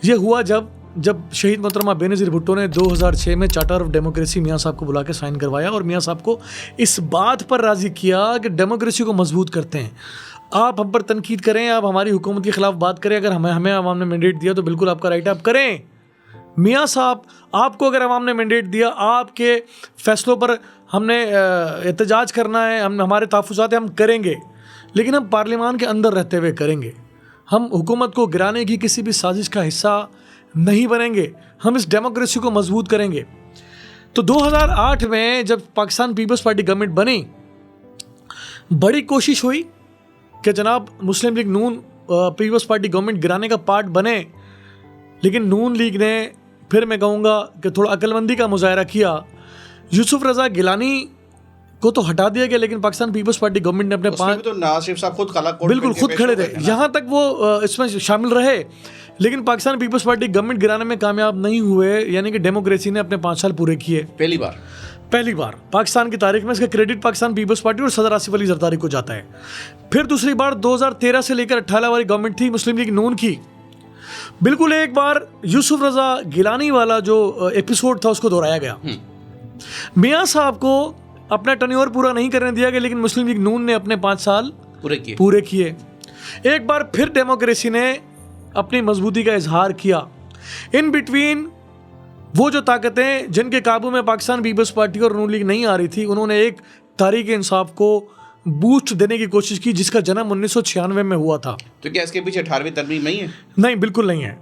ये हुआ जब शहीद मोहतरमा बेनज़ीर भुट्टो ने 2006 में चार्टर ऑफ डेमोक्रेसी मियाँ साहब को बुला के साइन करवाया और मियाँ साहब को इस बात पर राज़ी किया कि डेमोक्रेसी को मजबूत करते हैं। आप हम पर तनकीद करें, आप हमारी हुकूमत के ख़िलाफ़ बात करें, अगर हमें आवाम ने मैंडेट दिया तो बिल्कुल आपका राइट है, आप करें। मियाँ साहब, आपको अगर आवाम ने मैंडेट दिया, आपके फ़ैसलों पर हमने एहतजाज करना है, हम हमारे तहफ़्फ़ुज़ात हैं, हम करेंगे, लेकिन हम पार्लियामान के अंदर रहते हुए करेंगे। हम हुकूमत को गिराने की किसी भी साजिश का हिस्सा नहीं बनेंगे, हम इस डेमोक्रेसी को मजबूत करेंगे। तो 2008 में जब पाकिस्तान पीपल्स पार्टी गवर्नमेंट बनी, बड़ी कोशिश हुई कि जनाब मुस्लिम लीग नून पीपल्स पार्टी गवर्नमेंट गिराने का पार्ट बने, लेकिन नून लीग ने, फिर मैं कहूँगा कि थोड़ा अक्लमंदी का मुजाहरा किया। यूसुफ रज़ा गिलानी को तो हटा दिया गया, लेकिन पाकिस्तान पीपल्स पार्टी गवर्नमेंट ने अपने पाँच, तो नवाज शरीफ साहब खुद काला कोट बिल्कुल खुद खड़े थे, यहाँ तक वो इसमें शामिल रहे, लेकिन पाकिस्तान पीपल्स पार्टी गवर्नमेंट गिराने में कामयाब नहीं हुए। यानी कि डेमोक्रेसी ने अपने 5 साल पूरे किए। पहली बार पाकिस्तान की तारीख में इसका क्रेडिट पाकिस्तान पीपल्स पार्टी और सदर आसिफ अली जरदारी को जाता है। फिर दूसरी बार 2013 से लेकर 18 वाली गवर्नमेंट थी मुस्लिम लीग नून की। बिल्कुल एक बार यूसुफ रज़ा गिलानी वाला जो एपिसोड था उसको दोहराया गया। मियाँ साहब को अपना टर्नओवर पूरा नहीं करने दिया गया, लेकिन मुस्लिम लीग नून ने अपने 5 साल पूरे किए। एक बार फिर डेमोक्रेसी ने अपनी मजबूती का इजहार किया। इन बिटवीन वो जो ताकतें जिनके काबू में पाकिस्तान पीपल्स पार्टी और नून लीग नहीं आ रही थी, उन्होंने एक तहरीक इंसाफ को बूस्ट देने की कोशिश की, जिसका जन्म 1996 में हुआ था। तो क्या इसके पीछे 18वीं तरमीम नहीं है? नहीं, बिल्कुल नहीं है।